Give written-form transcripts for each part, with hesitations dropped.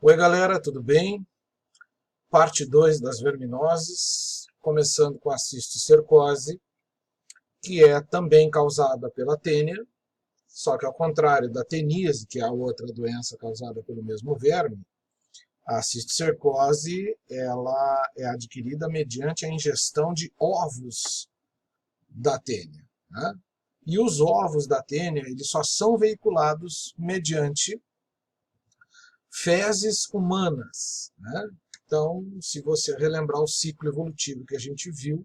Oi galera, tudo bem? Parte 2 das verminoses, começando com a cisticercose, que é também causada pela tênia, só que ao contrário da teníase, que é a outra doença causada pelo mesmo verme, a cisticercose ela é adquirida mediante a ingestão de ovos da tênia, né? E os ovos da tênia eles só são veiculados mediante fezes humanas, né? Então, se você relembrar o ciclo evolutivo que a gente viu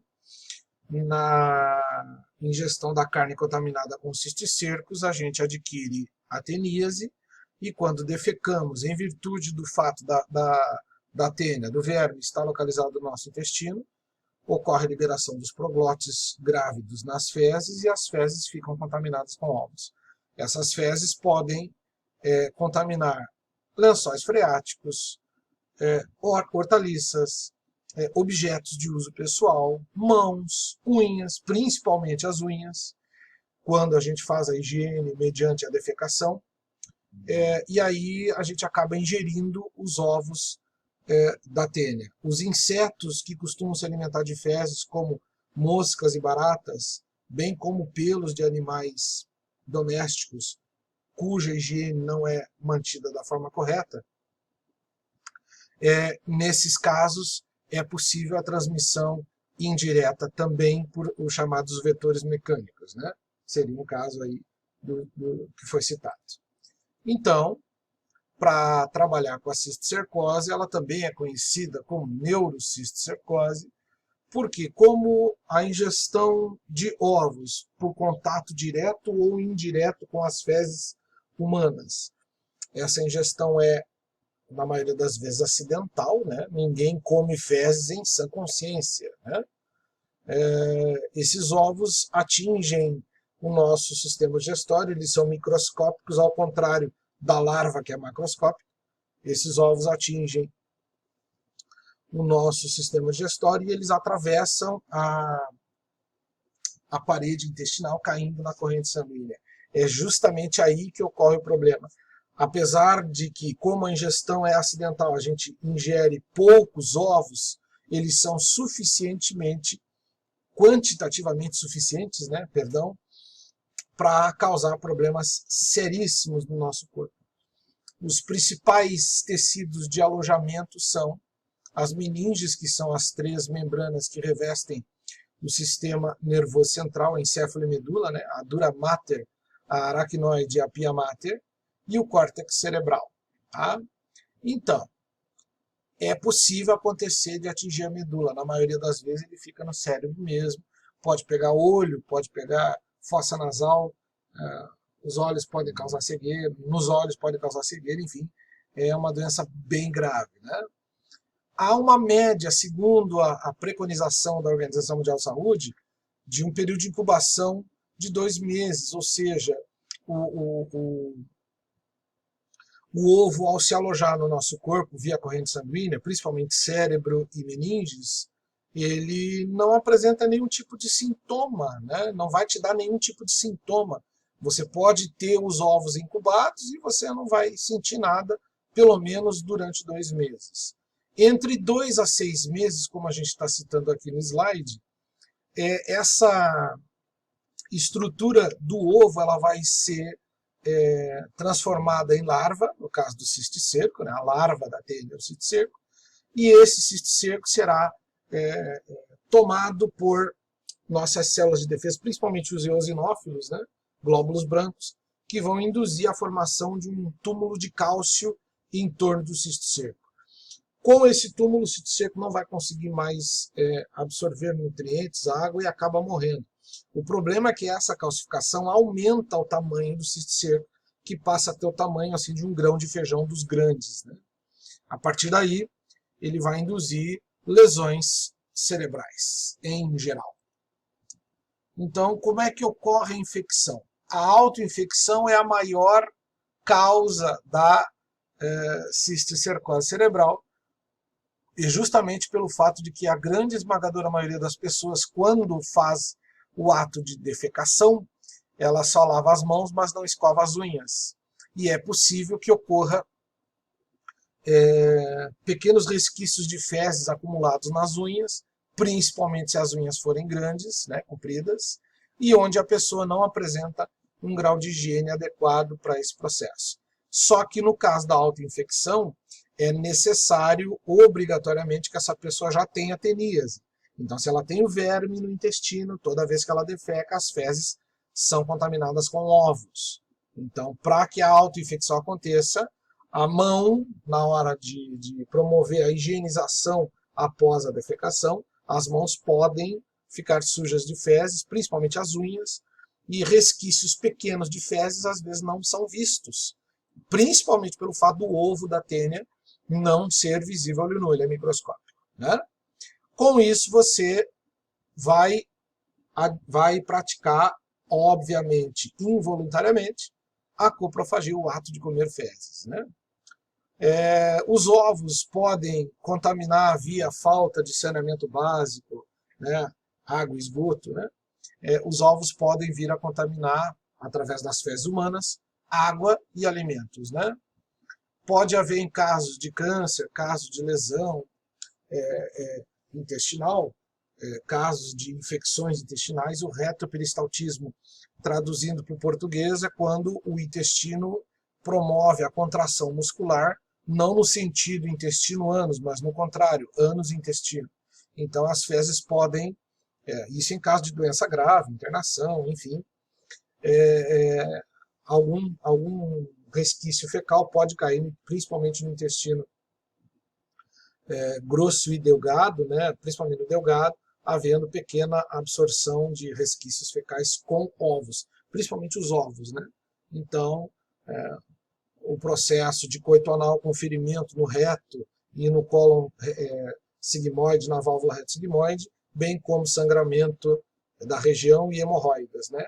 na ingestão da carne contaminada com cisticercos, a gente adquire a teníase e quando defecamos, em virtude do fato da tênia, do verme, estar localizado no nosso intestino, ocorre a liberação dos proglótides grávidos nas fezes e as fezes ficam contaminadas com ovos. Essas fezes podem contaminar lençóis freáticos, hortaliças, objetos de uso pessoal, mãos, unhas, principalmente as unhas, quando a gente faz a higiene mediante a defecação, e aí a gente acaba ingerindo os ovos da tênia. Os insetos que costumam se alimentar de fezes, como moscas e baratas, bem como pelos de animais domésticos, cuja higiene não é mantida da forma correta, nesses casos é possível a transmissão indireta também por os chamados vetores mecânicos, né? Seria um caso aí do que foi citado. Então, para trabalhar com a cisticercose, ela também é conhecida como neurocisticercose, porque como a ingestão de ovos por contato direto ou indireto com as fezes humanas, essa ingestão é na maioria das vezes acidental, né? Ninguém come fezes em sã consciência, né? Esses ovos atingem o nosso sistema digestório, eles são microscópicos, ao contrário da larva, que é macroscópica. Esses ovos atingem o nosso sistema digestório e eles atravessam a parede intestinal, caindo na corrente sanguínea. É justamente aí que ocorre o problema. Apesar de que, como a ingestão é acidental, a gente ingere poucos ovos, eles são quantitativamente suficientes, né, perdão, para causar problemas seríssimos no nosso corpo. Os principais tecidos de alojamento são as meninges, que são as 3 membranas que revestem o sistema nervoso central, a encéfalo e medula, né, a dura mater, a aracnoide e a pia mater, e o córtex cerebral. Tá? Então, é possível acontecer de atingir a medula. Na maioria das vezes ele fica no cérebro mesmo. Pode pegar olho, pode pegar fossa nasal, os olhos podem causar cegueira, nos olhos pode causar cegueira, enfim, é uma doença bem grave. Né? Há uma média, segundo a preconização da Organização Mundial de Saúde, de um período de incubação de 2 meses, ou seja, o ovo, ao se alojar no nosso corpo via corrente sanguínea, principalmente cérebro e meninges, ele não apresenta nenhum tipo de sintoma, né? Não vai te dar nenhum tipo de sintoma. Você pode ter os ovos incubados e você não vai sentir nada, pelo menos durante 2 meses. Entre 2 a 6 meses, como a gente está citando aqui no slide, essa estrutura do ovo ela vai ser transformada em larva, no caso do cisticerco, né, a larva da tênia do cisticerco, e esse cisticerco será tomado por nossas células de defesa, principalmente os eosinófilos, né, glóbulos brancos, que vão induzir a formação de um túmulo de cálcio em torno do cisticerco. Com esse túmulo, o cisticerco não vai conseguir mais absorver nutrientes, água e acaba morrendo. O problema é que essa calcificação aumenta o tamanho do cisticerco, que passa a ter o tamanho assim, de um grão de feijão dos grandes. Né? A partir daí, ele vai induzir lesões cerebrais, em geral. Então, como é que ocorre a infecção? A autoinfecção é a maior causa da cisticercose cerebral, e justamente pelo fato de que a grande esmagadora maioria das pessoas, quando faz o ato de defecação, ela só lava as mãos, mas não escova as unhas. E é possível que ocorra pequenos resquícios de fezes acumulados nas unhas, principalmente se as unhas forem grandes, né, compridas, e onde a pessoa não apresenta um grau de higiene adequado para esse processo. Só que no caso da autoinfecção, é necessário, obrigatoriamente, que essa pessoa já tenha teníase. Então, se ela tem o verme no intestino, toda vez que ela defeca, as fezes são contaminadas com ovos. Então, para que a autoinfecção aconteça, a mão, na hora de promover a higienização após a defecação, as mãos podem ficar sujas de fezes, principalmente as unhas, e resquícios pequenos de fezes às vezes não são vistos, principalmente pelo fato do ovo da tênia não ser visível ao olho nu, ele é microscópico, né? Com isso, você vai praticar, obviamente, involuntariamente, a coprofagia, o ato de comer fezes, né? Os ovos podem contaminar via falta de saneamento básico, né? Água e esgoto, né? Os ovos podem vir a contaminar, através das fezes humanas, água e alimentos, né? Pode haver, em casos de câncer, casos de lesão intestinal, casos de infecções intestinais, o retroperistaltismo, traduzindo para o português, é quando o intestino promove a contração muscular, não no sentido intestino-ânus, mas no contrário, ânus-intestino. Então as fezes podem, isso em caso de doença grave, internação, enfim, algum resquício fecal pode cair, principalmente no intestino grosso e delgado, né, principalmente no delgado, havendo pequena absorção de resquícios fecais com ovos, principalmente os ovos, né? Então, o processo de coito anal com ferimento no reto e no cólon sigmoide, na válvula reto-sigmoide, bem como sangramento da região e hemorroidas, né?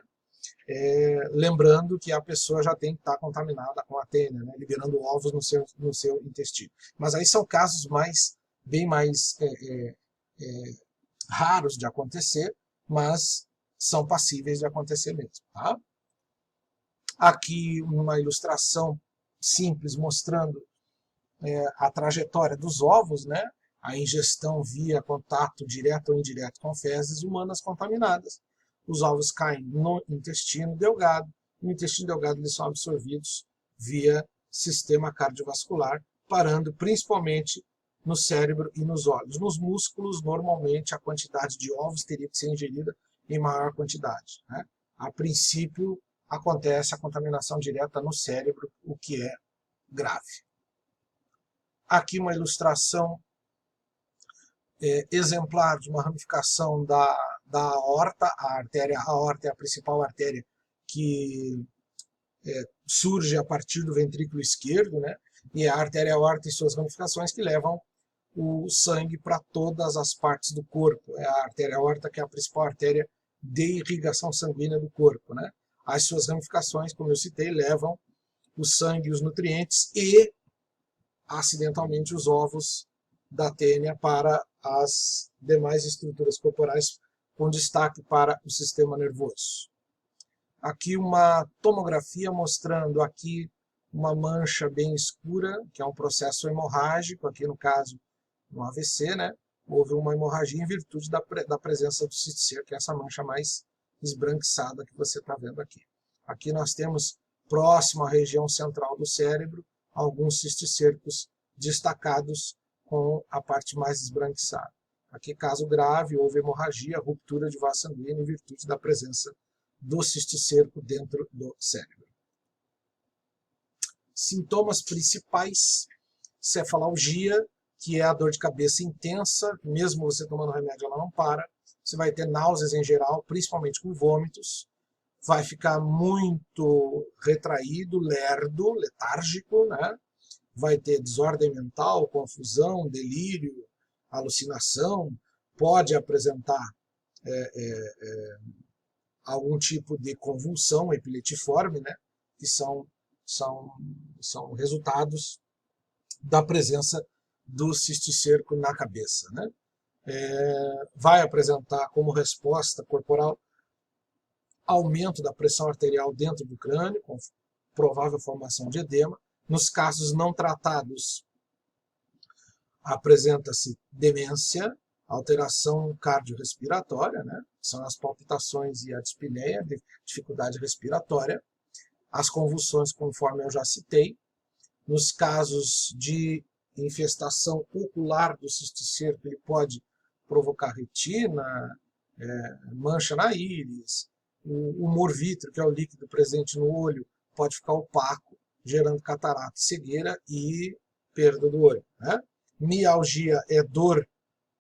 Lembrando que a pessoa já tem que estar contaminada com a tênia, né, liberando ovos no seu intestino. Mas aí são casos bem mais raros de acontecer, mas são passíveis de acontecer mesmo. Tá? Aqui uma ilustração simples mostrando a trajetória dos ovos, né, a ingestão via contato direto ou indireto com fezes humanas contaminadas. Os ovos caem no intestino delgado. No intestino delgado eles são absorvidos via sistema cardiovascular, parando principalmente no cérebro e nos olhos. Nos músculos, normalmente, a quantidade de ovos teria que ser ingerida em maior quantidade, né? A princípio, acontece a contaminação direta no cérebro, o que é grave. Aqui uma ilustração exemplar de uma ramificação da aorta. A aorta é a principal artéria que surge a partir do ventrículo esquerdo, né? E a artéria aorta e suas ramificações que levam o sangue para todas as partes do corpo. É a artéria aorta que é a principal artéria de irrigação sanguínea do corpo, né? As suas ramificações, como eu citei, levam o sangue e os nutrientes e, acidentalmente, os ovos da tênia para as demais estruturas corporais, com destaque para o sistema nervoso. Aqui uma tomografia mostrando aqui uma mancha bem escura, que é um processo hemorrágico, aqui no caso um AVC, né? Houve uma hemorragia em virtude da presença do cisticerco, que é essa mancha mais esbranquiçada que você está vendo aqui. Aqui nós temos, próximo à região central do cérebro, alguns cisticercos destacados com a parte mais esbranquiçada. Aqui, caso grave, houve hemorragia, ruptura de vaso sanguíneo em virtude da presença do cisticerco dentro do cérebro. Sintomas principais: cefalgia, que é a dor de cabeça intensa, mesmo você tomando remédio ela não para. Você vai ter náuseas em geral, principalmente com vômitos. Vai ficar muito retraído, lerdo, letárgico, né? Vai ter desordem mental, confusão, delírio, alucinação. Pode apresentar algum tipo de convulsão epiletiforme, né? Que são resultados da presença do cisticerco na cabeça, né? Vai apresentar como resposta corporal aumento da pressão arterial dentro do crânio, com provável formação de edema. Nos casos não tratados, Apresenta-se demência, alteração cardiorrespiratória, né? São as palpitações e a dispneia, dificuldade respiratória, as convulsões, conforme eu já citei. Nos casos de infestação ocular do cisticerco, ele pode provocar retina, mancha na íris, o humor vítreo, que é o líquido presente no olho, pode ficar opaco, gerando catarata, cegueira e perda do olho, né? Mialgia é dor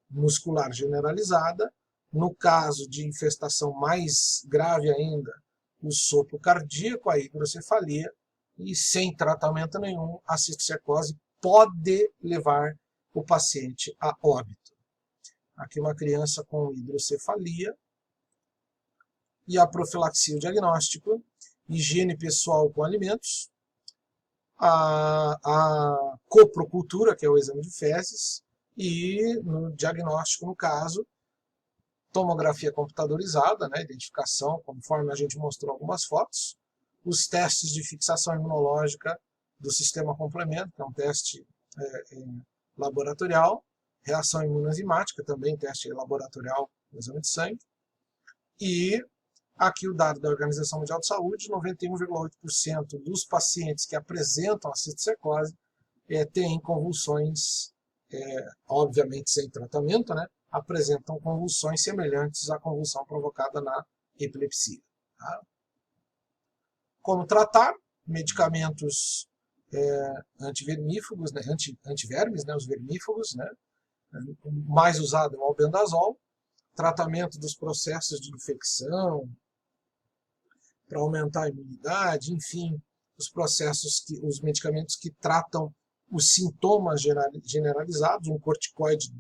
muscular generalizada. No caso de infestação mais grave ainda, o sopro cardíaco, a hidrocefalia, e sem tratamento nenhum, a cisticercose pode levar o paciente a óbito. Aqui uma criança com hidrocefalia. E a profilaxia, o diagnóstico, higiene pessoal com alimentos, a coprocultura, que é o exame de fezes, e no diagnóstico, no caso, tomografia computadorizada, né, identificação, conforme a gente mostrou algumas fotos, os testes de fixação imunológica do sistema complemento, que é um teste laboratorial, reação imunoenzimática, também teste laboratorial no exame de sangue, e aqui o dado da Organização Mundial de Saúde, 91,8% dos pacientes que apresentam a cisticercose têm convulsões, obviamente sem tratamento, né, apresentam convulsões semelhantes à convulsão provocada na epilepsia. Tá? Como tratar? Medicamentos antivermífugos, né, antivermes, né, os vermífugos, né, o mais usado é o albendazol, tratamento dos processos de infecção, para aumentar a imunidade, enfim, os medicamentos que tratam os sintomas generalizados, um corticoide,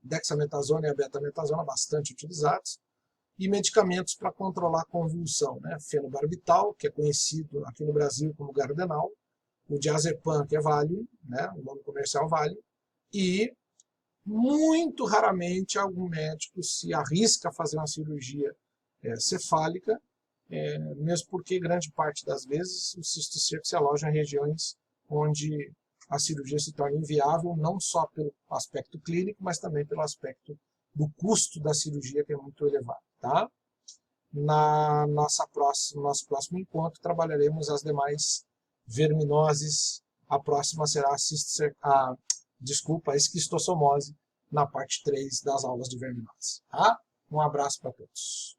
dexametasona e a betametasona, bastante utilizados, e medicamentos para controlar a convulsão, né? Fenobarbital, que é conhecido aqui no Brasil como Gardenal, o diazepam, que é Valium, né? O nome comercial Valium, e muito raramente algum médico se arrisca a fazer uma cirurgia cefálica, mesmo porque grande parte das vezes o cisticerco se aloja em regiões onde a cirurgia se torna inviável, não só pelo aspecto clínico, mas também pelo aspecto do custo da cirurgia, que é muito elevado. Tá? No nosso próximo encontro trabalharemos as demais verminoses. A próxima será a esquistossomose, na parte 3 das aulas de verminose. Tá? Um abraço para todos.